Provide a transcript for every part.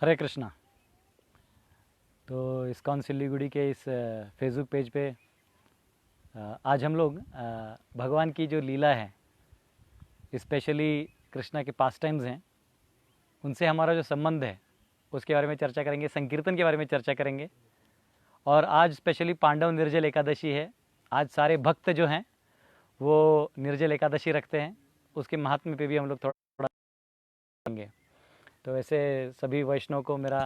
हरे कृष्णा। तो इस्कॉन सिल्लीगुड़ी के इस फेसबुक पेज पे आज हम लोग भगवान की जो लीला है, स्पेशली कृष्णा के पास टाइम्स हैं, उनसे हमारा जो संबंध है उसके बारे में चर्चा करेंगे, संकीर्तन के बारे में चर्चा करेंगे। और आज स्पेशली पांडव निर्जल एकादशी है। आज सारे भक्त जो हैं वो निर्जल एकादशी रखते हैं, उसके महात्म्य पे भी हम लोग थोड़ा करेंगे। तो वैसे सभी वैष्णव को मेरा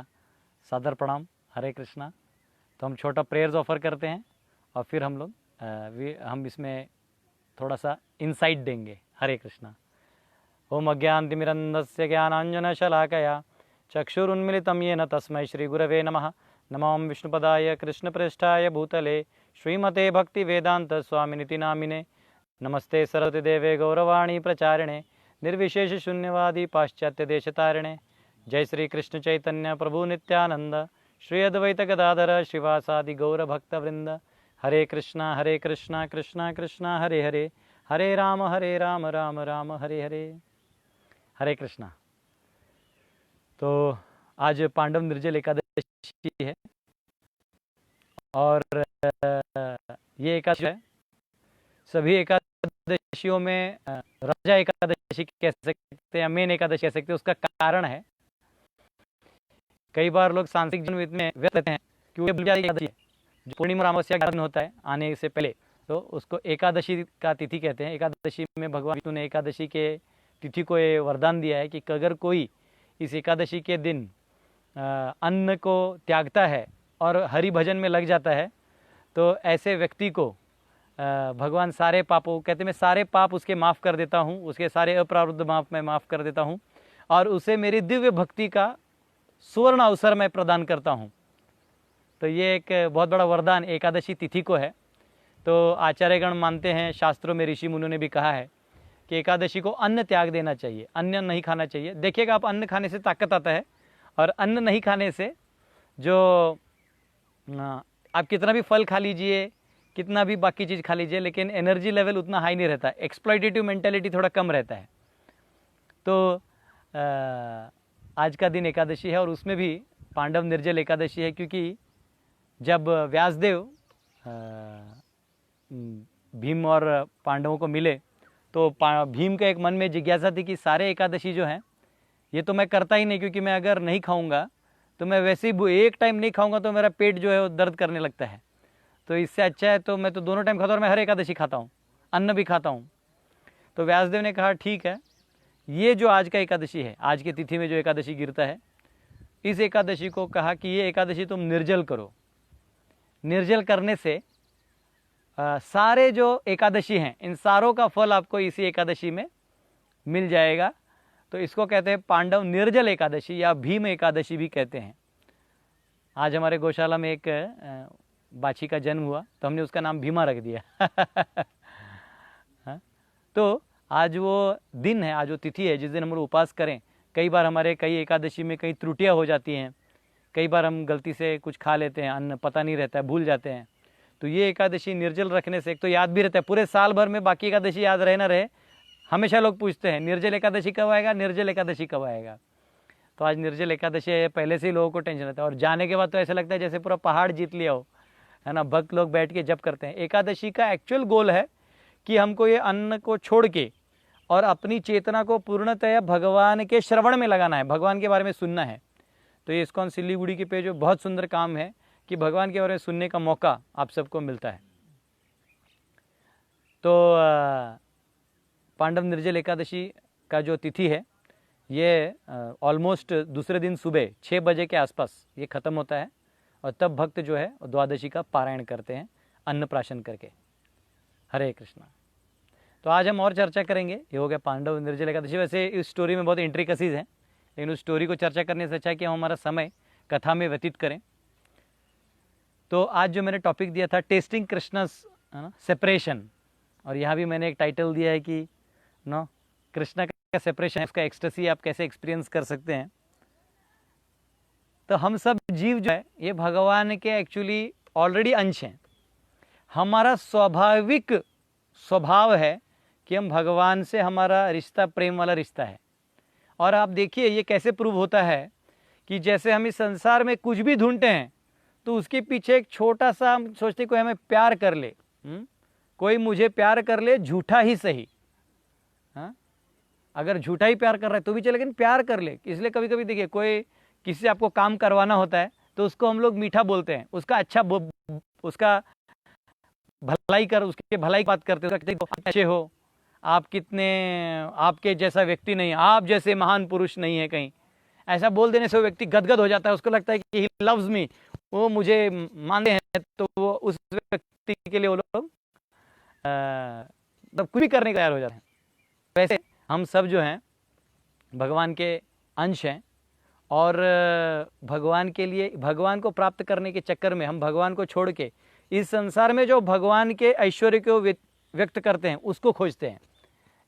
सादर प्रणाम, हरे कृष्णा। तो हम छोटा प्रेयर्स ऑफर करते हैं और फिर हम इसमें थोड़ा सा इंसाइट देंगे। हरे कृष्णा। ओम अज्ञानतिमिरन्धस्य ज्ञानाञ्जनशलाकया चक्षुरुन्मिलितं येन तस्मै श्रीगुरवे नमः। नमो विष्णुपदाय कृष्णप्रेष्ठाय भूतले श्रीमते भक्तिवेदान्तस्वामिनिति नामिने। नमस्ते सरस्वतीदेवे गौरवाणी प्रचारिणे निर्विशेषशून्यवादी पाश्चात्यदेशतारिणे। जय श्री कृष्ण चैतन्य प्रभु नित्यानंद श्री अद्वैत गदाधर श्रीवासादि गौरभक्तवृंद। हरे कृष्णा कृष्णा कृष्णा हरे हरे, हरे राम राम राम हरे हरे। हरे कृष्णा। तो आज पांडव निर्जल एकादशी है और ये एकादशी है, सभी एकादशियों में राजा एकादशी कह सकते हैं या मेन एकादशी कह सकते हैं। उसका कारण है, कई बार लोग सांसारिक जीवन में व्यस्त रहते हैं क्योंकि एकादशी है जो पूर्णिमा अमावस्या का दिन होता है आने से पहले, तो उसको एकादशी का तिथि कहते हैं। एकादशी में भगवान विष्णु ने एकादशी के तिथि को ये वरदान दिया है कि अगर कोई इस एकादशी के दिन अन्न को त्यागता है और हरि भजन में लग जाता है तो ऐसे व्यक्ति को भगवान सारे पापों, कहते मैं सारे पाप उसके माफ़ कर देता हूँ, उसके सारे अप्रारब्ध मैं माफ़ कर देता हूँ और उसे मेरी दिव्य भक्ति का सुवर्ण अवसर मैं प्रदान करता हूँ। तो ये एक बहुत बड़ा वरदान एकादशी तिथि को है। तो आचार्यगण मानते हैं, शास्त्रों में ऋषि मुनियों ने भी कहा है कि एकादशी को अन्न त्याग देना चाहिए, अन्न नहीं खाना चाहिए। देखिएगा, आप अन्न खाने से ताकत आता है और अन्न नहीं खाने से जो आप कितना भी फल खा लीजिए, कितना भी बाकी चीज़ खा लीजिए, लेकिन एनर्जी लेवल उतना हाई नहीं रहता है, एक्सप्लॉइटेटिव मेंटेलिटी थोड़ा कम रहता है। तो आज का दिन एकादशी है और उसमें भी पांडव निर्जल एकादशी है, क्योंकि जब व्यासदेव भीम और पांडवों को मिले तो भीम के एक मन में जिज्ञासा थी कि सारे एकादशी जो हैं ये तो मैं करता ही नहीं, क्योंकि मैं अगर नहीं खाऊंगा तो मैं वैसे ही एक टाइम नहीं खाऊंगा तो मेरा पेट जो है वो दर्द करने लगता है। तो इससे अच्छा है तो मैं तो दोनों टाइम खाता हूँ और मैं हर एकादशी खाता हूँ, अन्न भी खाता हूँ। तो व्यासदेव ने कहा ठीक है, ये जो आज का एकादशी है, आज की तिथि में जो एकादशी गिरता है, इस एकादशी को कहा कि ये एकादशी तुम निर्जल करो। निर्जल करने से सारे जो एकादशी हैं इन सारों का फल आपको इसी एकादशी में मिल जाएगा। तो इसको कहते हैं पांडव निर्जल एकादशी या भीम एकादशी भी कहते हैं। आज हमारे गौशाला में एक बाछी का जन्म हुआ तो हमने उसका नाम भीमा रख दिया। तो आज वो दिन है, आज वो तिथि है जिस दिन हम लोग उपास करें। कई बार हमारे कई एकादशी में कई त्रुटियां हो जाती हैं, कई बार हम गलती से कुछ खा लेते हैं, अन्न पता नहीं रहता है, भूल जाते हैं। तो ये एकादशी निर्जल रखने से एक तो याद भी रहता है, पूरे साल भर में बाकी एकादशी याद रहे ना रहे, हमेशा लोग पूछते हैं निर्जल एकादशी कब आएगा, निर्जल एकादशी कब आएगा। तो आज निर्जल एकादशी है, पहले से ही लोगों को टेंशन रहता है और जाने के बाद तो ऐसा लगता है जैसे पूरा पहाड़ जीत लिया हो, है ना। भक्त लोग बैठ के जप करते हैं। एकादशी का एक्चुअल गोल है कि हमको ये अन्न को छोड़ के और अपनी चेतना को पूर्णतया भगवान के श्रवण में लगाना है, भगवान के बारे में सुनना है। तो ये इस्कॉन सिल्लीगुड़ी के पेज बहुत सुंदर काम है कि भगवान के बारे में सुनने का मौका आप सबको मिलता है। तो पांडव निर्जल एकादशी का जो तिथि है ये ऑलमोस्ट दूसरे दिन सुबह 6 बजे के आसपास ये ख़त्म होता है और तब भक्त जो है द्वादशी का पारायण करते हैं अन्नप्राशन करके। हरे कृष्णा। तो आज हम और चर्चा करेंगे, ये हो गया पांडव निर्जल एकादशी। वैसे इस स्टोरी में बहुत इंट्रिकसीज हैं, लेकिन उस स्टोरी को चर्चा करने से अच्छा है कि हम हमारा समय कथा में व्यतीत करें। तो आज जो मैंने टॉपिक दिया था टेस्टिंग कृष्णस सेपरेशन, और यहाँ भी मैंने एक टाइटल दिया है कि कृष्णा का सेपरेशन, उसका एक्सटेसी आप कैसे एक्सपीरियंस कर सकते हैं। तो हम सब जीव जो है ये भगवान के एक्चुअली ऑलरेडी अंश हैं। हमारा स्वाभाविक स्वभाव है कि हम भगवान से, हमारा रिश्ता प्रेम वाला रिश्ता है। और आप देखिए ये कैसे प्रूव होता है कि जैसे हम इस संसार में कुछ भी ढूंढते हैं तो उसके पीछे एक छोटा सा, हम सोचते कोई हमें प्यार कर ले, कोई मुझे प्यार कर ले, झूठा ही सही, हाँ, अगर झूठा ही प्यार कर रहा है तो भी चले, लेकिन प्यार कर ले। इसलिए कभी कभी देखिए, कोई किसी से आपको काम करवाना होता है तो उसको हम लोग मीठा बोलते हैं, उसका अच्छा उसका भलाई कर, उसके भलाई की बात करते हैं, अच्छे हो आप, कितने आपके जैसा व्यक्ति नहीं, आप जैसे महान पुरुष नहीं है कहीं। ऐसा बोल देने से वो व्यक्ति गदगद हो जाता है, उसको लगता है कि ही लव्स मी, वो मुझे मानते हैं, तो वो उस व्यक्ति के लिए वो लोग मतलब कुछ भी करने को तैयार हो जाते हैं। वैसे हम सब जो हैं भगवान के अंश हैं, और भगवान के लिए, भगवान को प्राप्त करने के चक्कर में हम भगवान को छोड़ के इस संसार में जो भगवान के ऐश्वर्य को व्यक्त करते हैं उसको खोजते हैं।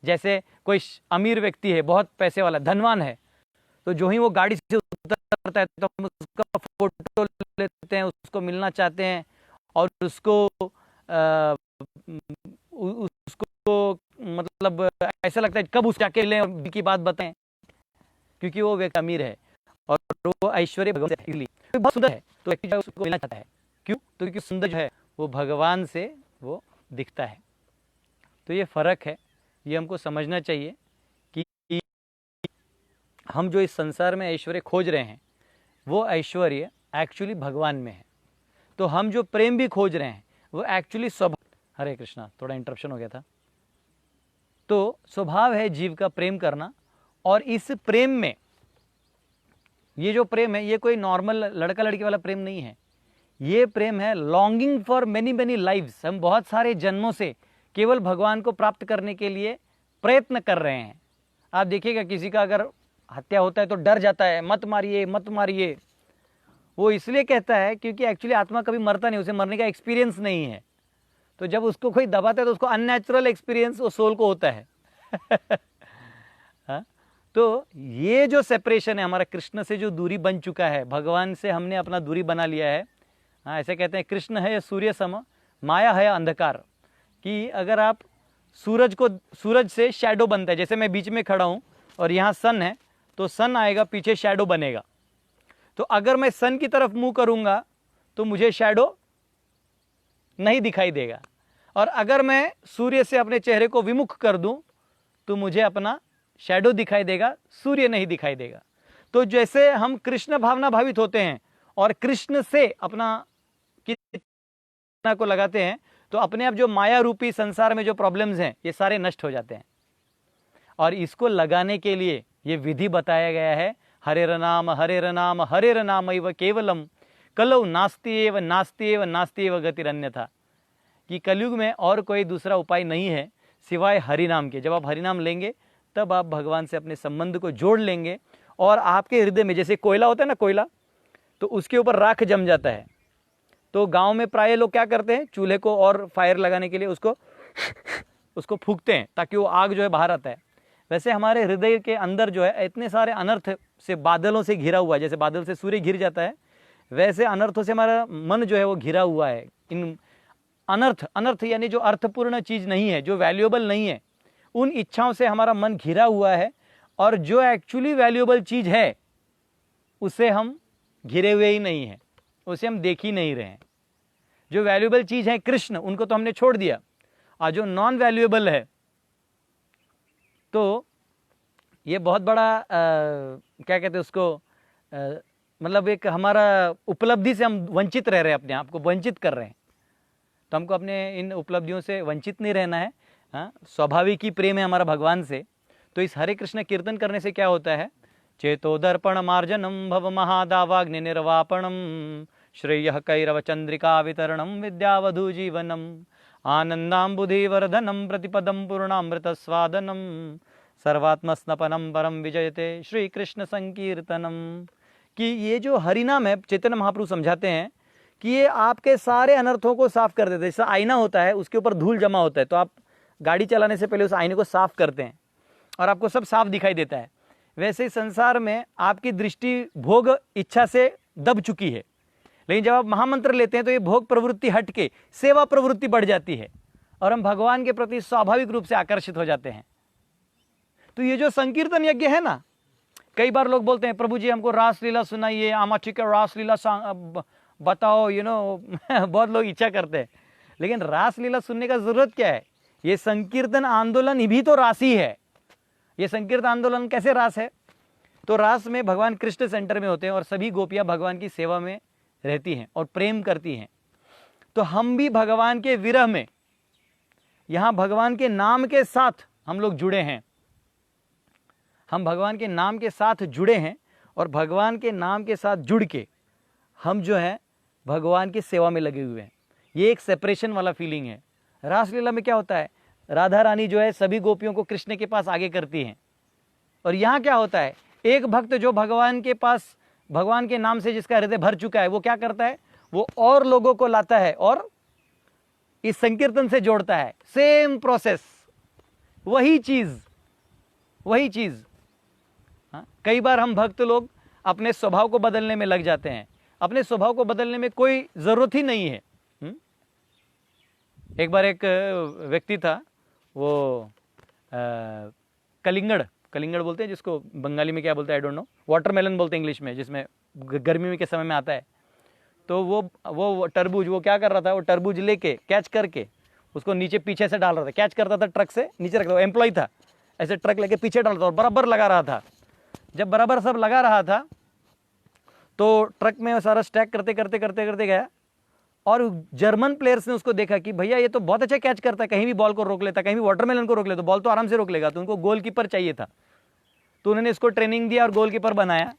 जैसे कोई अमीर व्यक्ति है, बहुत पैसे वाला, धनवान है, तो जो ही वो गाड़ी से उतरता है तो हम उसका फोटो लेते हैं, उसको मिलना चाहते हैं, और उसको मतलब ऐसा लगता है कब उस जाके लें की बात बताएं, क्योंकि वो व्यक्ति अमीर है और वो ऐश्वर्य भगवान से, इसलिए तो बहुत सुंदर है तो व्यक्ति जो उसको मिलना चाहता है। क्यों? तो क्योंकि सुंदर जो है वो भगवान से वो दिखता है। तो ये फर्क है, ये हमको समझना चाहिए कि हम जो इस संसार में ऐश्वर्य खोज रहे हैं वो ऐश्वर्य एक्चुअली भगवान में है। तो हम जो प्रेम भी खोज रहे हैं वो एक्चुअली स्वभाव, हरे कृष्णा, थोड़ा इंटरप्शन हो गया था। तो स्वभाव है जीव का प्रेम करना, और इस प्रेम में, ये जो प्रेम है ये कोई नॉर्मल लड़का लड़की वाला प्रेम नहीं है, ये प्रेम है longing for many many lives. हम बहुत सारे जन्मों से केवल भगवान को प्राप्त करने के लिए प्रयत्न कर रहे हैं। आप देखिएगा किसी का अगर हत्या होता है तो डर जाता है, मत मारिए मत मारिए। वो इसलिए कहता है क्योंकि एक्चुअली आत्मा कभी मरता नहीं, उसे मरने का एक्सपीरियंस नहीं है। तो जब उसको कोई दबाता है तो उसको अननेचुरल एक्सपीरियंस वो सोल को होता है। हाँ? तो ये जो सेपरेशन है, हमारा कृष्ण से जो दूरी बन चुका है, भगवान से हमने अपना दूरी बना लिया है। हाँ, ऐसे कहते हैं कृष्ण है सूर्य सम, माया है अंधकार। कि अगर आप सूरज से शैडो बनता है, जैसे मैं बीच में खड़ा हूँ और यहाँ सन है, तो सन आएगा, पीछे शैडो बनेगा। तो अगर मैं सन की तरफ मुंह करूँगा तो मुझे शैडो नहीं दिखाई देगा, और अगर मैं सूर्य से अपने चेहरे को विमुख कर दूं तो मुझे अपना शैडो दिखाई देगा, सूर्य नहीं दिखाई देगा। तो जैसे हम कृष्ण भावना भावित होते हैं और कृष्ण से अपना को लगाते हैं, तो अपने आप जो माया रूपी संसार में जो प्रॉब्लम्स हैं ये सारे नष्ट हो जाते हैं। और इसको लगाने के लिए ये विधि बताया गया है, हरेर नाम हरेर नाम हरेर नाम एव केवलम कलौ नास्ति एव नास्ति एव नास्ति एव गतिरन्यथा। कि कलयुग में और कोई दूसरा उपाय नहीं है सिवाय हरि नाम के। जब आप हरि नाम लेंगे तब आप भगवान से अपने संबंध को जोड़ लेंगे, और आपके हृदय में जैसे कोयला होता है ना, कोयला, तो उसके ऊपर राख जम जाता है। तो गांव में प्राय लोग क्या करते हैं, चूल्हे को और फायर लगाने के लिए उसको फूंकते हैं ताकि वो आग जो है बाहर आता है। वैसे हमारे हृदय के अंदर जो है इतने सारे अनर्थ से, बादलों से घिरा हुआ है, जैसे बादल से सूर्य घिर जाता है, वैसे अनर्थों से हमारा मन जो है वो घिरा हुआ है। इन अनर्थ यानी जो अर्थपूर्ण चीज़ नहीं है, जो वैल्यूएबल नहीं है, उन इच्छाओं से हमारा मन घिरा हुआ है। और जो एक्चुअली वैल्यूएबल चीज़ है उसे हम घिरे हुए ही नहीं हैं, उसे हम देख ही नहीं रहे हैं। जो वैल्यूएबल चीज़ है कृष्ण, उनको तो हमने छोड़ दिया, और जो नॉन वैल्यूएबल है, तो ये बहुत बड़ा क्या कहते हैं उसको, मतलब एक हमारा उपलब्धि से हम वंचित रह रहे हैं, अपने आप को वंचित कर रहे हैं। तो हमको अपने इन उपलब्धियों से वंचित नहीं रहना है। हाँ, स्वाभाविक ही प्रेम है हमारा भगवान से। तो इस हरे कृष्ण कीर्तन करने से क्या होता है, चेतो दर्पण मार्जनम भव महादावाग्नि निर्वापणम श्रेय कैरव चंद्रिका वितरणम विद्यावधु जीवनम आनंदाम्बुधिवर्धनम प्रतिपदम पूर्णामृत स्वादनम सर्वात्मस्नपनम परम विजयते श्री कृष्ण संकीर्तनम। कि ये जो हरिनाम है, चैतन्य महाप्रभु समझाते हैं कि ये आपके सारे अनर्थों को साफ कर देते हैं। जैसा आईना होता है, उसके ऊपर धूल जमा होता है, तो आप गाड़ी चलाने से पहले उस आईने को साफ करते हैं और आपको सब साफ दिखाई देता है। वैसे ही संसार में आपकी दृष्टि भोग इच्छा से दब चुकी है, लेकिन जब आप महामंत्र लेते हैं तो ये भोग प्रवृत्ति हट के सेवा प्रवृत्ति बढ़ जाती है, और हम भगवान के प्रति स्वाभाविक रूप से आकर्षित हो जाते हैं। तो ये जो संकीर्तन यज्ञ है ना, कई बार लोग बोलते हैं प्रभु जी हमको रासलीला सुनाइए, आमाची का रासलीला बताओ, बहुत लोग इच्छा करते हैं। लेकिन रासलीला सुनने का जरूरत क्या है? ये संकीर्तन आंदोलन भी तो रास ही है। ये संकीर्तन आंदोलन कैसे रास है? तो रास में भगवान कृष्ण सेंटर में होते हैं और सभी गोपियां भगवान की सेवा में रहती हैं और प्रेम करती हैं। तो हम भी भगवान के विरह में यहां भगवान के नाम के साथ हम लोग जुड़े हैं। हम भगवान के नाम के साथ जुड़े हैं और भगवान के नाम के साथ जुड़ के हम जो है भगवान की सेवा में लगे हुए हैं। ये एक सेपरेशन वाला फीलिंग है। रासलीला में क्या होता है? राधा रानी जो है सभी गोपियों को कृष्ण के पास आगे करती हैं। और यहाँ क्या होता है? एक भक्त जो भगवान के पास, भगवान के नाम से जिसका हृदय भर चुका है, वो क्या करता है? वो और लोगों को लाता है और इस संकीर्तन से जोड़ता है। सेम प्रोसेस, वही चीज। कई बार हम भक्त लोग अपने स्वभाव को बदलने में लग जाते हैं। अपने स्वभाव को बदलने में कोई जरूरत ही नहीं है। एक बार एक व्यक्ति था, वो कलिंगड़ बोलते हैं जिसको, बंगाली में क्या बोलते हैं आई डोंट नो, वाटरमेलन बोलते हैं इंग्लिश में, जिसमें गर्मी के समय में आता है। तो वो तरबूज, वो क्या कर रहा था? वो तरबूज लेके कैच करके उसको नीचे पीछे से डाल रहा था। कैच करता था ट्रक से नीचे रख रहा था, एम्प्लॉय था, ऐसे ट्रक लेके पीछे डाल रहा था और बराबर लगा रहा था। जब बराबर सब लगा रहा था तो ट्रक में सारा स्टैक करते गया और जर्मन प्लेयर्स ने उसको देखा कि भैया ये तो बहुत अच्छा कैच करता है, कहीं भी बॉल को रोक लेता, कहीं भी वाटरमेलन को रोक लेता, बॉल तो आराम से रोक लेगा। तो उनको गोलकीपर चाहिए था, तो उन्होंने इसको ट्रेनिंग दिया और गोलकीपर बनाया।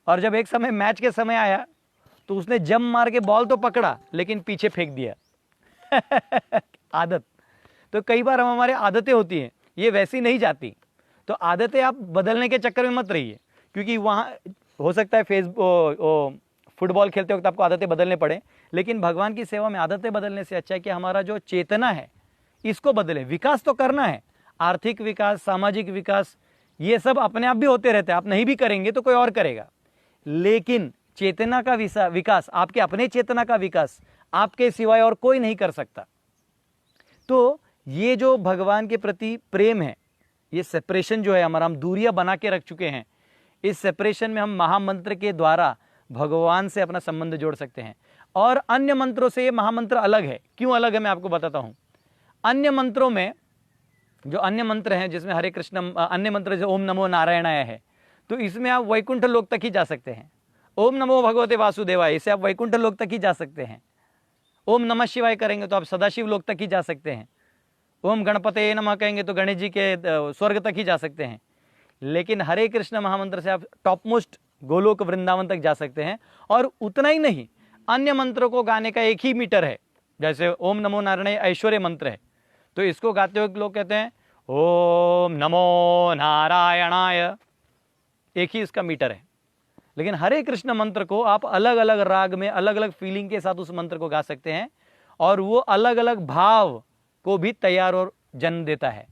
और जब एक समय मैच के समय आया तो उसने जंप मार के बॉल तो पकड़ा लेकिन पीछे फेंक दिया। आदत। तो कई बार हमारे आदतें होती हैं, ये वैसी नहीं जाती। तो आदतें आप बदलने के चक्कर में मत रहिए, क्योंकि वहाँ हो सकता है फुटबॉल खेलते वक्त आपको आदतें बदलने पड़े, लेकिन भगवान की सेवा में आदतें बदलने से अच्छा है कि हमारा जो चेतना है इसको बदले। विकास तो करना है, आर्थिक विकास, सामाजिक विकास, ये सब अपने आप भी होते रहते हैं। आप नहीं भी करेंगे तो कोई और करेगा, लेकिन चेतना का विकास, आपके अपने चेतना का विकास आपके सिवाय और कोई नहीं कर सकता। तो ये जो भगवान के प्रति प्रेम है, ये सेपरेशन जो है हमारा, हम दूरियां बना के रख चुके हैं, इस सेपरेशन में हम महामंत्र के द्वारा भगवान से अपना संबंध जोड़ सकते हैं। और अन्य मंत्रों से ये महामंत्र अलग है। क्यों अलग है मैं आपको बताता हूं। अन्य मंत्रों में जो अन्य मंत्र हैं, जिसमें हरे कृष्ण, अन्य मंत्र जो ओम नमो नारायणाय है, तो इसमें आप वैकुंठ लोक तक ही जा सकते हैं। ओम नमो भगवते वासुदेवाय, इसे आप वैकुंठ लोक तक ही जा सकते हैं। ओम नमः शिवाय करेंगे तो आप सदाशिव लोक तक ही जा सकते हैं। ओम गणपते नमः कहेंगे तो गणेश जी के स्वर्ग तक ही जा सकते हैं। लेकिन हरे कृष्ण महामंत्र से आप टॉप मोस्ट गोलोक वृंदावन तक जा सकते हैं। और उतना ही नहीं, अन्य मंत्रों को गाने का एक ही मीटर है। जैसे ओम नमो नारायणाय ऐश्वर्य मंत्र है, तो इसको गाते हुए लोग कहते हैं ओम नमो नारायणाय, एक ही इसका मीटर है। लेकिन हरे कृष्ण मंत्र को आप अलग अलग राग में अलग अलग फीलिंग के साथ उस मंत्र को गा सकते हैं, और वो अलग अलग भाव को भी तैयार और जन्म देता है।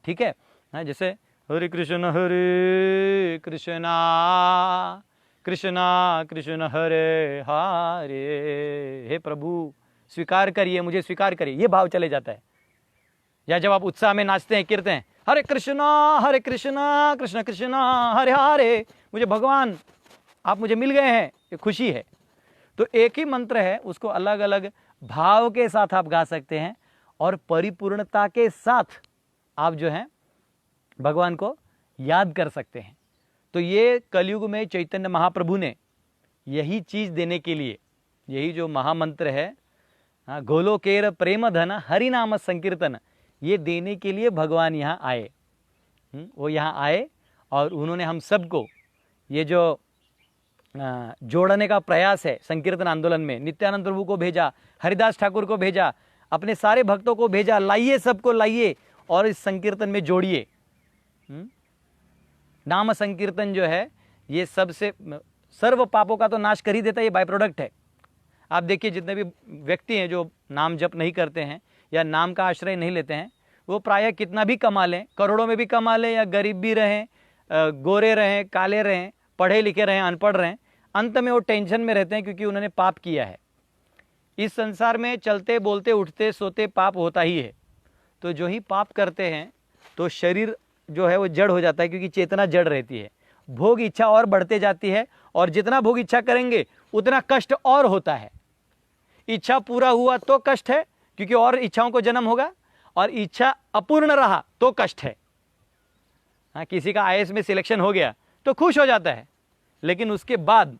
ठीक है, जैसे हरे कृष्ण कृष्णा कृष्ण हरे हरे, हे प्रभु स्वीकार करिए, मुझे स्वीकार करिए, ये भाव चले जाता है। या जब आप उत्साह में नाचते हैं, कीर्तन हैं, हरे कृष्णा कृष्ण कृष्ण हरे हरे, मुझे भगवान आप मुझे मिल गए हैं, ये खुशी है। तो एक ही मंत्र है, उसको अलग अलग भाव के साथ आप गा सकते हैं और परिपूर्णता के साथ आप जो है भगवान को याद कर सकते हैं। तो ये कलयुग में चैतन्य महाप्रभु ने यही चीज देने के लिए, यही जो महामंत्र है, गोलोकेर प्रेम धन हरि नाम संकीर्तन, ये देने के लिए भगवान यहाँ आए। वो यहाँ आए और उन्होंने हम सबको ये जो जोड़ने का प्रयास है संकीर्तन आंदोलन में, नित्यानंद प्रभु को भेजा, हरिदास ठाकुर को भेजा, अपने सारे भक्तों को भेजा, लाइए सबको लाइए और इस संकीर्तन में जोड़िए। नाम संकीर्तन जो है ये सबसे सर्व पापों का तो नाश कर ही देता है, ये बाय प्रोडक्ट है। आप देखिए जितने भी व्यक्ति हैं जो नाम जप नहीं करते हैं या नाम का आश्रय नहीं लेते हैं, वो प्रायः कितना भी कमा लें, करोड़ों में भी कमा लें, या गरीब भी रहें, गोरे रहें, काले रहें, पढ़े लिखे रहें, अनपढ़ रहें, अंत में वो टेंशन में रहते हैं क्योंकि उन्होंने पाप किया है। इस संसार में चलते बोलते उठते सोते पाप होता ही है। तो जो ही पाप करते हैं तो शरीर जो है वो जड़ हो जाता है, क्योंकि चेतना जड़ रहती है, भोग इच्छा और बढ़ते जाती है, और जितना भोग इच्छा करेंगे उतना कष्ट और होता है। इच्छा पूरा हुआ तो कष्ट है, क्योंकि और इच्छाओं को जन्म होगा, और इच्छा अपूर्ण रहा तो कष्ट है। हाँ, किसी का आईएएस में सिलेक्शन हो गया तो खुश हो जाता है, लेकिन उसके बाद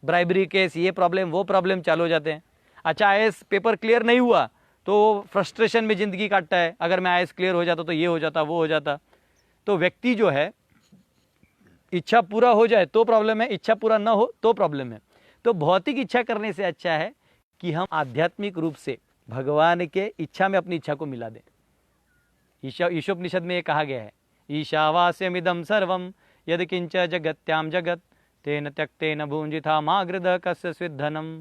ब्राइबरी केस, ये प्रॉब्लम वो प्रॉब्लम चालू हो जाते हैं। अच्छा, आईएएस पेपर क्लियर नहीं हुआ तो फ्रस्ट्रेशन में ज़िंदगी काटता है, अगर मैं आईएएस क्लियर हो जाता तो ये हो जाता, वो हो जाता। तो व्यक्ति जो है, इच्छा पूरा हो जाए तो प्रॉब्लम है, इच्छा पूरा ना हो तो प्रॉब्लम है। तो भौतिक इच्छा करने से अच्छा है कि हम आध्यात्मिक रूप से भगवान के इच्छा में अपनी इच्छा को मिला दें। ईशोपनिषद में ये कहा गया है, ईशावास्यमिदं सर्वं यद किंच जगत्याम जगत तेन त्यक्तेन भुंजिथा मागृध कस्य स्विद्धनम।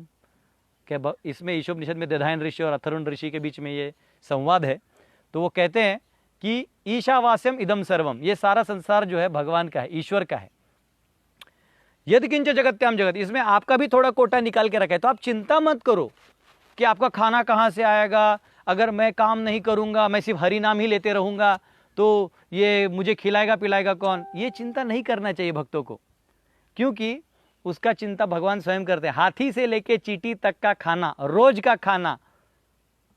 क्या इसमें ईशोपनिषद में दधायन ऋषि और अथर्वण ऋषि के बीच में ये संवाद है। तो वो कहते हैं कि ईशावास्यम इदम सर्वम, ये सारा संसार जो है भगवान का है, ईश्वर का है। यद किंच जगत्याम जगत, इसमें आपका भी थोड़ा कोटा निकाल के रखा है। तो आप चिंता मत करो कि आपका खाना कहाँ से आएगा, अगर मैं काम नहीं करूँगा, मैं सिर्फ हरि नाम ही लेते रहूँगा तो ये मुझे खिलाएगा पिलाएगा कौन। ये चिंता नहीं करना चाहिए भक्तों को, क्योंकि उसका चिंता भगवान स्वयं करते हैं। हाथी से लेके चींटी तक का खाना, रोज का खाना,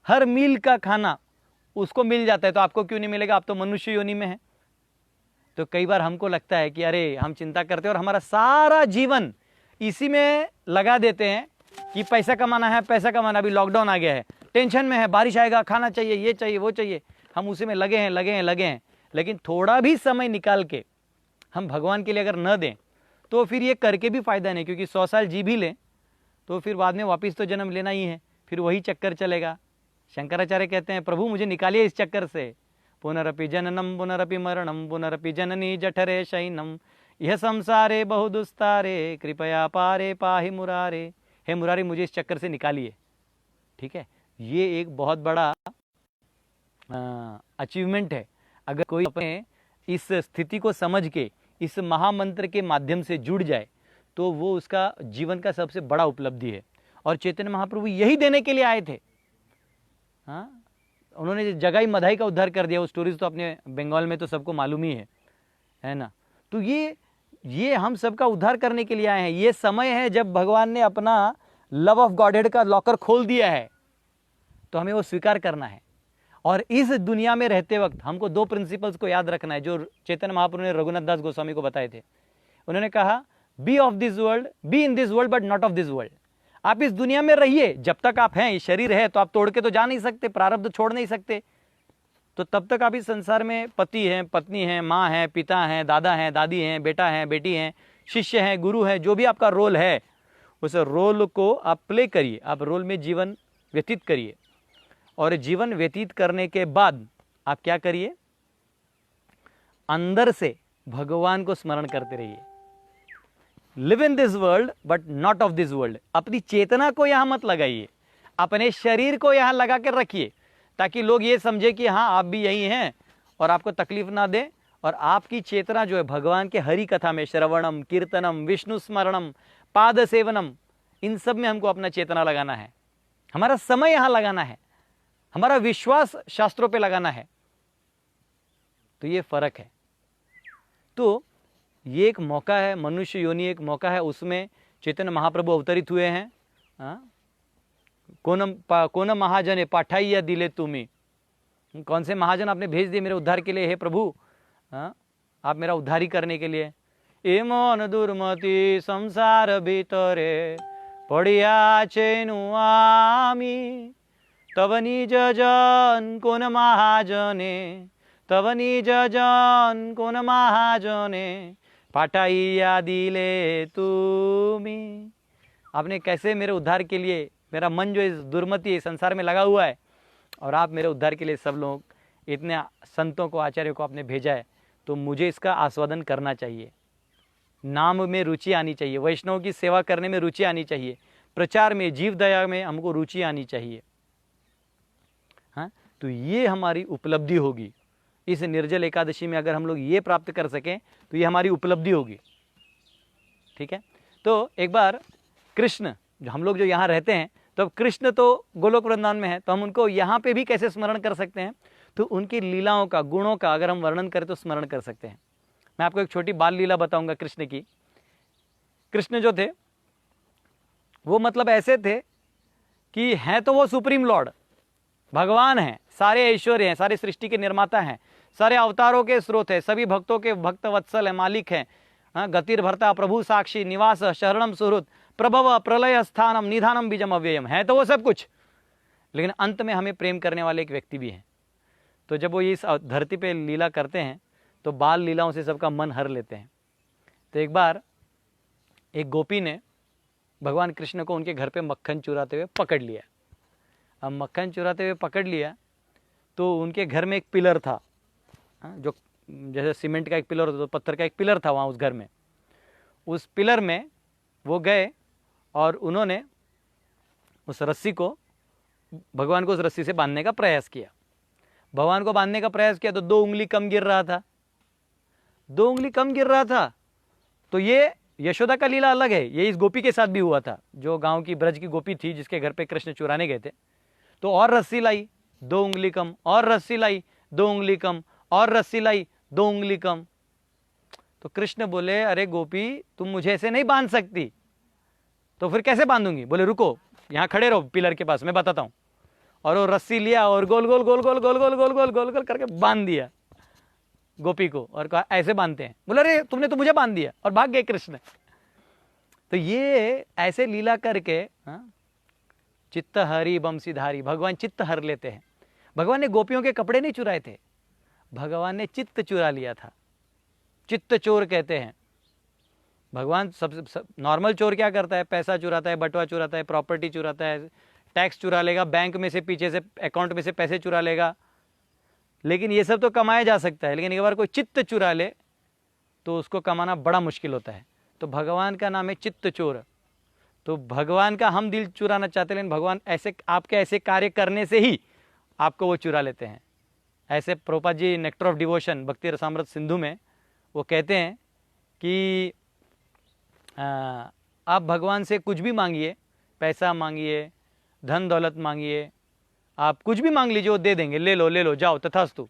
हर मील का खाना उसको मिल जाता है, तो आपको क्यों नहीं मिलेगा? आप तो मनुष्य योनि में हैं। तो कई बार हमको लगता है कि अरे हम चिंता करते हैं और हमारा सारा जीवन इसी में लगा देते हैं कि पैसा कमाना है, पैसा कमाना। अभी लॉकडाउन आ गया है, टेंशन में है, बारिश आएगा, खाना चाहिए, ये चाहिए, वो चाहिए, हम उसी में लगे हैं। लेकिन थोड़ा भी समय निकाल के हम भगवान के लिए अगर न दें तो फिर ये करके भी फायदा नहीं, क्योंकि 100 साल जी भी लें तो फिर बाद में वापस तो जन्म लेना ही है, फिर वही चक्कर चलेगा। शंकराचार्य कहते हैं, प्रभु मुझे निकालिए इस चक्कर से। पुनरपि जननम पुनरपि मरणम पुनरपि जननी जठरे शयनम यह संसारे बहुदुस्तारे कृपया पारे पाहि मुरारे। हे मुरारी, मुझे इस चक्कर से निकालिए। ठीक है, ये एक बहुत बड़ा अचीवमेंट है। अगर कोई अपने इस स्थिति को समझ के इस महामंत्र के माध्यम से जुड़ जाए तो वो उसका जीवन का सबसे बड़ा उपलब्धि है। और चैतन्य महाप्रभु यही देने के लिए आए थे। हाँ, उन्होंने जगाई मधाई का उद्धार कर दिया। वो स्टोरीज तो अपने बंगाल में तो सबको मालूम ही है ना। तो ये हम सबका उद्धार करने के लिए आए हैं। ये समय है जब भगवान ने अपना लव ऑफ गॉडहेड का लॉकर खोल दिया है, तो हमें वो स्वीकार करना है। और इस दुनिया में रहते वक्त हमको 2 प्रिंसिपल्स को याद रखना है, जो चैतन्य महाप्रभु ने रघुनाथ दास गोस्वामी को बताए थे। उन्होंने कहा, be of this world, be in this world but not of this world. आप इस दुनिया में रहिए, जब तक आप हैं, शरीर है तो आप तोड़ के तो जा नहीं सकते, प्रारब्ध छोड़ नहीं सकते। तो तब तक आप इस संसार में पति हैं, पत्नी हैं, माँ हैं, पिता हैं, दादा हैं, दादी हैं, बेटा हैं, बेटी हैं, शिष्य हैं, गुरु हैं, जो भी आपका रोल है उस रोल को आप प्ले करिए, आप रोल में जीवन व्यतीत करिए। और जीवन व्यतीत करने के बाद आप क्या करिए? अंदर से भगवान को स्मरण करते रहिए। Live in this world but not of this world. अपनी चेतना को यहां मत लगाइए, अपने शरीर को यहां लगा कर रखिए, ताकि लोग ये समझे कि हाँ आप भी यही हैं और आपको तकलीफ ना दे। और आपकी चेतना जो है भगवान के हरि कथा में, श्रवणम, कीर्तनम, विष्णु स्मरणम, पाद सेवनम, इन सब में हमको अपना चेतना लगाना है। हमारा समय यहां लगाना है, हमारा विश्वास शास्त्रों पे लगाना है। तो ये फर्क है। तो ये एक मौका है, मनुष्य योनि एक मौका है, उसमें चैतन्य महाप्रभु अवतरित हुए हैं। कौन महाजन पाठाइया दिले तुम्हें, कौन से महाजन आपने भेज दिए मेरे उद्धार के लिए? हे प्रभु, आप मेरा उद्धारी करने के लिए। ए मन दुर्मति संसार भीतरे पड़िया चेनु आमी, तब निज जन कौन महाजने, तब निज जन कौन महाजने पाठाइया दिले तुम्हें। आपने कैसे मेरे उद्धार के लिए, मेरा मन जो इस दुर्मति संसार में लगा हुआ है, और आप मेरे उद्धार के लिए सब लोग इतने संतों को, आचार्यों को आपने भेजा है, तो मुझे इसका आस्वादन करना चाहिए। नाम में रुचि आनी चाहिए, वैष्णव की सेवा करने में रुचि आनी चाहिए, प्रचार में, जीव दया में हमको रुचि आनी चाहिए। हाँ, तो ये हमारी उपलब्धि होगी। इस निर्जल एकादशी में अगर हम लोग ये प्राप्त कर सकें तो ये हमारी उपलब्धि होगी। ठीक है, तो एक बार कृष्ण, जो हम लोग जो यहाँ रहते हैं, तो अब कृष्ण तो गोलोक वृंदावन में है, तो हम उनको यहाँ पे भी कैसे स्मरण कर सकते हैं? तो उनकी लीलाओं का, गुणों का अगर हम वर्णन करें तो स्मरण कर सकते हैं। मैं आपको एक छोटी बाल लीला बताऊंगा कृष्ण की। कृष्ण जो थे वो मतलब ऐसे थे कि हैं तो वो सुप्रीम लॉर्ड, भगवान हैं, सारे ऐश्वर्य हैं, सारे सृष्टि के निर्माता हैं, सारे अवतारों के स्रोत है, सभी भक्तों के भक्त वत्सल है, मालिक हैं, गतिर भरता प्रभु साक्षी निवास शरणम सुहृत प्रभव प्रलय स्थानम निधानम बीजम अव्ययम, है तो वो सब कुछ, लेकिन अंत में हमें प्रेम करने वाले एक व्यक्ति भी हैं। तो जब वो इस धरती पे लीला करते हैं तो बाल लीलाओं से सबका मन हर लेते हैं। तो एक बार एक गोपी ने भगवान कृष्ण को उनके घर पे मक्खन चुराते हुए पकड़ लिया। अब मक्खन चुराते हुए पकड़ लिया तो उनके घर में एक पिलर था, जो जैसे सीमेंट का एक पिलर होता तो पत्थर का एक पिलर था वहाँ उस घर में। उस पिलर में वो गए और उन्होंने उस रस्सी को, भगवान को उस रस्सी से बांधने का प्रयास किया। भगवान को बांधने का प्रयास किया तो 2 उंगली कम गिर रहा था, 2 उंगली कम गिर रहा था। तो ये यशोदा का लीला अलग है, ये इस गोपी के साथ भी हुआ था, जो गांव की ब्रज की गोपी थी जिसके घर पे कृष्ण चुराने गए थे। तो और रस्सी लाई, 2 उंगली कम, और रस्सी लाई, 2 उंगली कम, और रस्सी लाई, 2 उंगली कम। तो कृष्ण बोले, अरे गोपी तुम मुझे ऐसे नहीं बांध सकती। तो फिर कैसे बांधूंगी? बोले रुको, यहाँ खड़े रहो पिलर के पास, मैं बताता हूँ। और वो रस्सी लिया और गोल गोल गोल गोल गोल गोल गोल गोल गोल गोल करके बांध दिया गोपी को, और कहा ऐसे बांधते हैं। बोला अरे तुमने तो मुझे बांध दिया, और भाग गए कृष्ण। तो ये ऐसे लीला करके चित्त हरि बंशीधारी, भगवान चित्त हर लेते हैं। भगवान ने गोपियों के कपड़े नहीं चुराए थे, भगवान ने चित्त चुरा लिया था। चित्त चोर कहते हैं। भगवान सब नॉर्मल चोर क्या करता है? पैसा चुराता है, बटुआ चुराता है, प्रॉपर्टी चुराता है, टैक्स चुरा लेगा, बैंक में से पीछे से अकाउंट में से पैसे चुरा लेगा, लेकिन ये सब तो कमाया जा सकता है। लेकिन एक बार कोई चित्त चुरा ले तो उसको कमाना बड़ा मुश्किल होता है। तो भगवान का नाम है चित्त चोर। तो भगवान का हम दिल चुराना चाहते हैं, लेकिन भगवान ऐसे आपके ऐसे कार्य करने से ही आपको वो चुरा लेते हैं। ऐसे Prabhupada ji nectar of devotion भक्ति रसामृत सिंधु में वो कहते हैं कि आप भगवान से कुछ भी मांगिए, पैसा मांगिए, धन दौलत मांगिए, आप कुछ भी मांग लीजिए, वो दे देंगे, ले लो जाओ तथास्तु।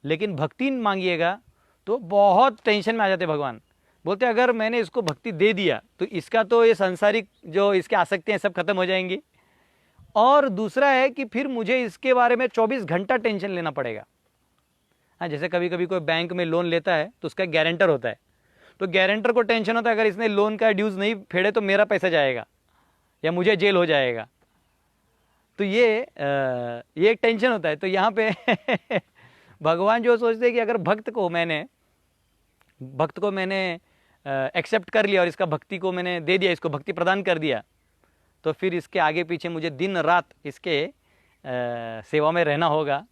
लेकिन भक्ति मांगिएगा तो बहुत टेंशन में आ जाते भगवान। बोलते अगर मैंने इसको भक्ति दे दिया तो इसका तो ये सांसारिक जो इसके आसक्ति हैं सब खत्म हो जाएंगी, और दूसरा है कि फिर मुझे इसके बारे में 24 घंटा टेंशन लेना पड़ेगा। हाँ, जैसे कभी कभी कोई बैंक में लोन लेता है तो उसका गारंटर होता है, तो गारंटर को टेंशन होता है अगर इसने लोन का ड्यूज नहीं फेड़े तो मेरा पैसा जाएगा या मुझे जेल हो जाएगा। तो ये एक टेंशन होता है। तो यहाँ पे भगवान जो सोचते हैं कि अगर भक्त को मैंने एक्सेप्ट कर लिया और इसका भक्ति को मैंने दे दिया, इसको भक्ति प्रदान कर दिया, तो फिर इसके आगे पीछे मुझे दिन रात इसके सेवा में रहना होगा।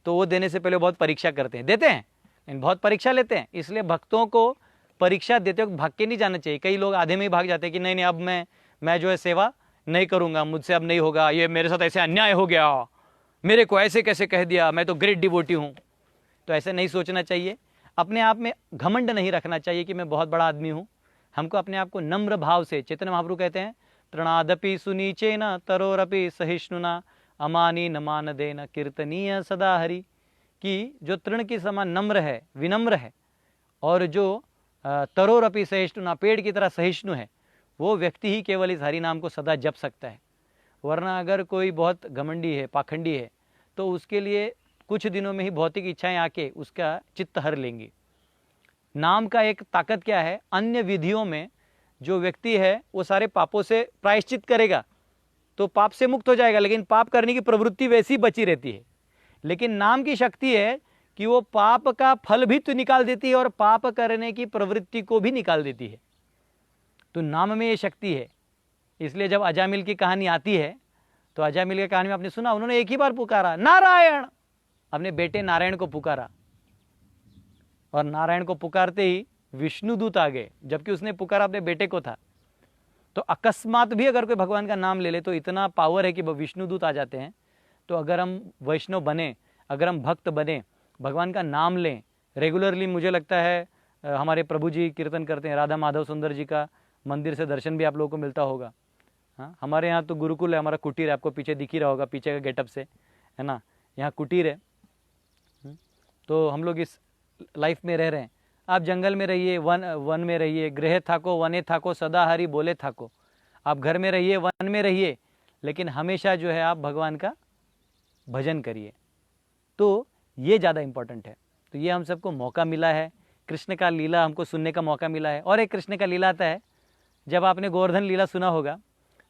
तो वो देने से पहले बहुत परीक्षा करते हैं, देते हैं लेकिन बहुत परीक्षा लेते हैं। इसलिए भक्तों को परीक्षा देते वक्त भाग के नहीं जाना चाहिए। कई लोग आधे में ही भाग जाते हैं कि नहीं अब मैं जो है सेवा नहीं करूँगा, मुझसे अब नहीं होगा, ये मेरे साथ ऐसे अन्याय हो गया, मेरे को ऐसे कैसे कह दिया, मैं तो ग्रेट डिवोटी हूँ। तो ऐसे नहीं सोचना चाहिए, अपने आप में घमंड नहीं रखना चाहिए कि मैं बहुत बड़ा आदमी हूँ। हमको अपने आप को नम्र भाव से, चैतन्य महाप्रभु कहते हैं प्रणादपि सुनीचे न तरोरपि सहिष्णुना अमानी न मान देना कीर्तनीय सदा हरि, कि जो तृण की समान नम्र है, विनम्र है, और जो तरोरपि सहिष्णुना, पेड़ की तरह सहिष्णु है, वो व्यक्ति ही केवल इस हरि नाम को सदा जप सकता है। वरना अगर कोई बहुत घमंडी है, पाखंडी है, तो उसके लिए कुछ दिनों में ही भौतिक इच्छाएं आके उसका चित्त हर लेंगी। नाम का एक ताकत क्या है, अन्य विधियों में जो व्यक्ति है वो सारे पापों से प्रायश्चित करेगा तो पाप से मुक्त हो जाएगा, लेकिन पाप करने की प्रवृत्ति वैसी बची रहती है। लेकिन नाम की शक्ति है कि वो पाप का फल भी तो निकाल देती है और पाप करने की प्रवृत्ति को भी निकाल देती है। तो नाम में ये शक्ति है। इसलिए जब अजामिल की कहानी आती है तो अजामिल की कहानी में आपने सुना, उन्होंने एक ही बार पुकारा नारायण, अपने बेटे नारायण को पुकारा, और नारायण को पुकारते ही विष्णुदूत आ गए, जबकि उसने पुकारा अपने बेटे को था। तो अकस्मात भी अगर कोई भगवान का नाम ले ले तो इतना पावर है कि विष्णुदूत आ जाते हैं। तो अगर हम वैष्णव बने, अगर हम भक्त बने, भगवान का नाम लें रेगुलरली, मुझे लगता है हमारे प्रभु जी कीर्तन करते हैं, राधा माधव सुंदर जी का मंदिर से दर्शन भी आप लोगों को मिलता होगा। हाँ, हमारे यहाँ तो गुरुकुल है, हमारा कुटीर है, आपको पीछे दिख ही रहा होगा, पीछे का गेटअप से, है ना, यहाँ कुटीर है। तो हम लोग इस लाइफ में रह रहे हैं। आप जंगल में रहिए, वन में रहिए, गृह थाको वने थाको सदा हरि बोले थाको। आप घर में रहिए, वन में रहिए, लेकिन हमेशा जो है आप भगवान का भजन करिए। तो ये ज़्यादा इम्पोर्टेंट है। तो ये हम सबको मौका मिला है, कृष्ण का लीला हमको सुनने का मौका मिला है। और एक कृष्ण का लीला आता है, जब आपने गोवर्धन लीला सुना होगा,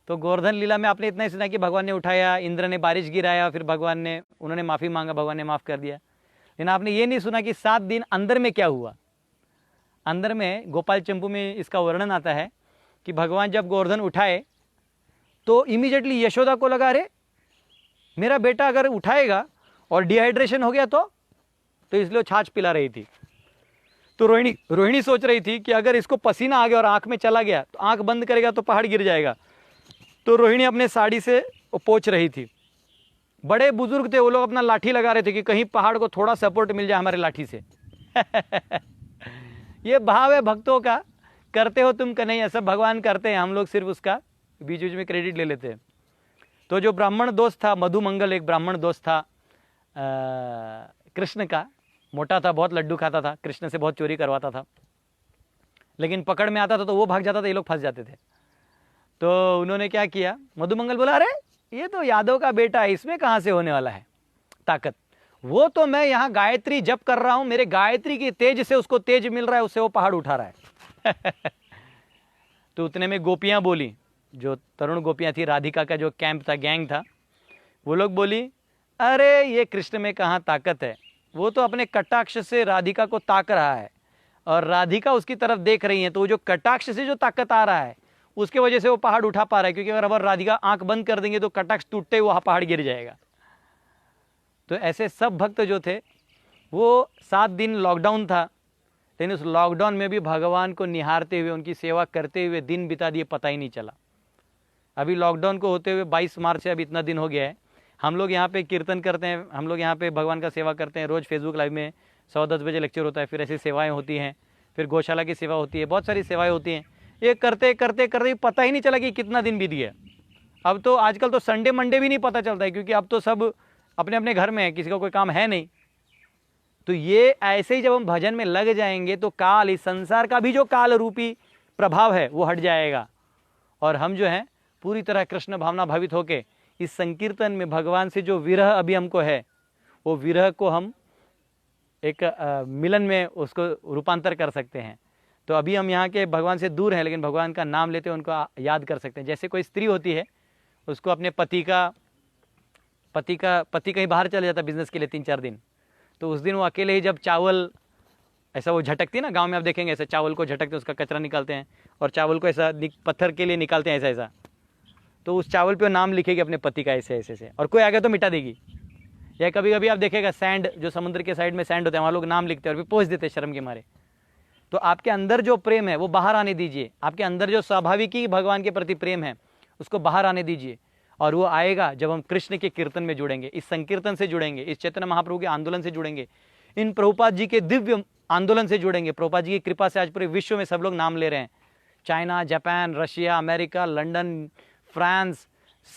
तो गोवर्धन लीला में आपने इतना ही सुना कि भगवान ने उठाया, इंद्र ने बारिश गिराया, फिर भगवान ने, उन्होंने माफ़ी मांगा, भगवान ने माफ़ कर दिया। लेकिन आपने ये नहीं सुना कि 7 दिन अंदर में क्या हुआ। अंदर में गोपाल चंपू में इसका वर्णन आता है कि भगवान जब गोवर्धन उठाए तो इमीडिएटली यशोदा को लगा, अरे मेरा बेटा अगर उठाएगा और डिहाइड्रेशन हो गया तो इसलिए वो छाछ पिला रही थी। तो रोहिणी सोच रही थी कि अगर इसको पसीना आ गया और आंख में चला गया तो आंख बंद करेगा तो पहाड़ गिर जाएगा। तो रोहिणी अपने साड़ी से पोंछ रही थी। बड़े बुजुर्ग थे, वो लोग अपना लाठी लगा रहे थे कि कहीं पहाड़ को थोड़ा सपोर्ट मिल जाए हमारे लाठी से। ये भाव है भक्तों का, करते हो तुम कन्हैया, सब भगवान करते हैं, हम लोग सिर्फ उसका बीच बीच में क्रेडिट ले लेते हैं। तो जो ब्राह्मण दोस्त था, मधुमंगल एक ब्राह्मण दोस्त था कृष्ण का, मोटा था, बहुत लड्डू खाता था, कृष्ण से बहुत चोरी करवाता था, लेकिन पकड़ में आता था तो वो भाग जाता था, ये लोग फंस जाते थे। तो उन्होंने क्या किया, मधुमंगल बोला, अरे ये तो यादव का बेटा है, इसमें कहाँ से होने वाला है ताकत, वो तो मैं यहाँ गायत्री जप कर रहा हूँ, मेरे गायत्री की तेज से उसको तेज मिल रहा है, उससे वो पहाड़ उठा रहा है। तो उतने में गोपियाँ बोली, जो तरुण गोपियाँ थी, राधिका का जो कैंप था, गैंग था, वो लोग बोली, अरे ये कृष्ण में कहाँ ताकत है, वो तो अपने कटाक्ष से राधिका को ताक रहा है और राधिका उसकी तरफ देख रही है, तो वो जो कटाक्ष से जो ताकत आ रहा है उसके वजह से वो पहाड़ उठा पा रहा है, क्योंकि अगर राधिका आंख बंद कर देंगे तो कटाक्ष टूटते ही वो पहाड़ गिर जाएगा। तो ऐसे सब भक्त जो थे, वो 7 दिन लॉकडाउन था, लेकिन उस लॉकडाउन में भी भगवान को निहारते हुए, उनकी सेवा करते हुए दिन बिता दिए, पता ही नहीं चला। अभी लॉकडाउन को होते हुए 22 मार्च से अभी इतना दिन हो गया है, हम लोग यहाँ पे कीर्तन करते हैं, हम लोग यहाँ पे भगवान का सेवा करते हैं, रोज़ फेसबुक लाइव में 110 बजे लेक्चर होता है, फिर ऐसी सेवाएं होती हैं, फिर गौशाला की सेवा होती है, बहुत सारी सेवाएं होती हैं। ये करते करते करते पता ही नहीं चला कि कितना दिन बीत गया। अब तो आजकल तो संडे मंडे भी नहीं पता चलता है, क्योंकि अब तो सब अपने अपने घर में है, किसी का कोई काम है नहीं। तो ये ऐसे ही जब हम भजन में लग जाएंगे तो काल, इस संसार का भी जो काल रूपी प्रभाव है वो हट जाएगा, और हम जो है पूरी तरह कृष्ण भावना भावित होके इस संकीर्तन में भगवान से जो विरह अभी हमको है, वो विरह को हम एक मिलन में उसको रूपांतर कर सकते हैं। तो अभी हम यहाँ के भगवान से दूर हैं, लेकिन भगवान का नाम लेते हैं, उनको याद कर सकते हैं। जैसे कोई स्त्री होती है, उसको अपने पति कहीं बाहर चले जाता बिजनेस के लिए 3-4 दिन, तो उस दिन वो अकेले ही जब चावल ऐसा वो झटकती है ना, गांव में आप देखेंगे ऐसे चावल को झटकते हैं, उसका कचरा निकालते हैं और चावल को ऐसा पत्थर के लिए निकालते हैं, ऐसा, तो उस चावल पे नाम लिखेगी अपने पति का ऐसे ऐसे, और कोई आगे तो मिटा देगी। या कभी कभी आप देखेगा सैंड, जो समुद्र के साइड में सैंड होता है, वहाँ लोग नाम लिखते हैं और फिर पोंछ देते हैं शर्म के मारे। तो आपके अंदर जो प्रेम है वो बाहर आने दीजिए, आपके अंदर जो स्वाभाविक ही भगवान के प्रति प्रेम है उसको बाहर आने दीजिए, और वो आएगा जब हम कृष्ण के कीर्तन में जुड़ेंगे, इस संकीर्तन से जुड़ेंगे, इस चैतन्य महाप्रभु के आंदोलन से जुड़ेंगे, इन प्रभुपाद जी के दिव्य आंदोलन से जुड़ेंगे। प्रभुपाद जी की कृपा से आज पूरे विश्व में सब लोग नाम ले रहे हैं, China, Japan, Russia, America, London, France,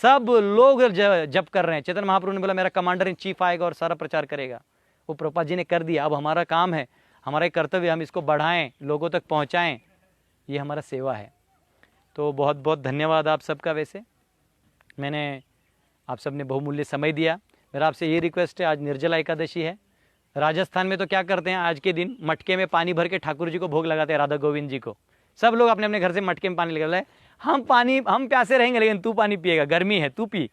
सब लोग जप कर रहे हैं। चैतन्य महाप्रभु ने बोला मेरा कमांडर इन चीफ आएगा और सारा प्रचार करेगा, वो प्रभुपाद जी ने कर दिया। अब हमारा काम है, हमारा कर्तव्य, हम इसको बढ़ाएं, लोगों तक पहुंचाएं, ये हमारा सेवा है। तो बहुत बहुत धन्यवाद आप सबका। वैसे मैंने आप सब ने बहुमूल्य समय दिया। मेरा आपसे ये रिक्वेस्ट है, आज निर्जला एकादशी है। राजस्थान में तो क्या करते हैं, आज के दिन मटके में पानी भर के ठाकुर जी को भोग लगाते हैं, राधा गोविंद जी को। सब लोग अपने अपने घर से मटके में पानी लेकर आए, हम प्यासे रहेंगे लेकिन तू पानी पिएगा, गर्मी है तू पी।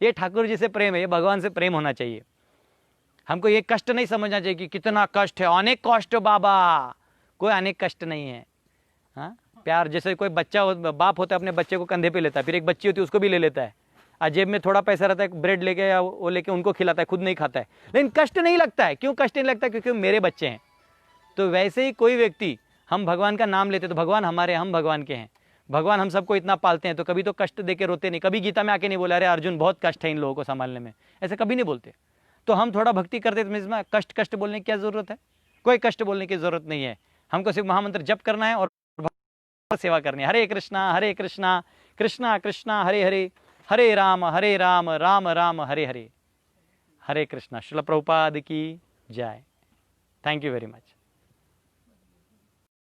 ये ठाकुर जी से प्रेम है, ये भगवान से प्रेम होना चाहिए। हमको ये कष्ट नहीं समझना चाहिए कि कितना कष्ट है, अनेक कष्ट बाबा, कोई अनेक कष्ट नहीं है। हाँ, प्यार जैसे कोई बच्चा बाप होता है अपने बच्चे को कंधे पे लेता है, फिर एक बच्ची होती है उसको भी ले लेता है, और जेब में थोड़ा पैसा रहता है, ब्रेड लेके या वो लेके उनको खिलाता है, खुद नहीं खाता है, लेकिन कष्ट नहीं लगता है। क्यों कष्ट नहीं लगता? क्योंकि मेरे बच्चे हैं। तो वैसे ही कोई व्यक्ति, हम भगवान का नाम लेते तो भगवान हमारे, हम भगवान के हैं, भगवान हम सबको इतना पालते हैं, तो कभी तो कष्ट देके रोते नहीं। कभी गीता में आके नहीं बोला अरे अर्जुन बहुत कष्ट है इन लोगों को संभालने में, ऐसे कभी नहीं बोलते। तो हम थोड़ा भक्ति करते तो इसमें कष्ट बोलने की क्या जरूरत है? कोई कष्ट बोलने की जरूरत नहीं है। हमको सिर्फ महामंत्र जप करना है और सेवा करनी है। हरे कृष्णा कृष्णा कृष्णा हरे हरे, हरे राम राम राम हरे हरे। हरे कृष्णा। श्रील प्रभुपाद की जय। Thank you very much.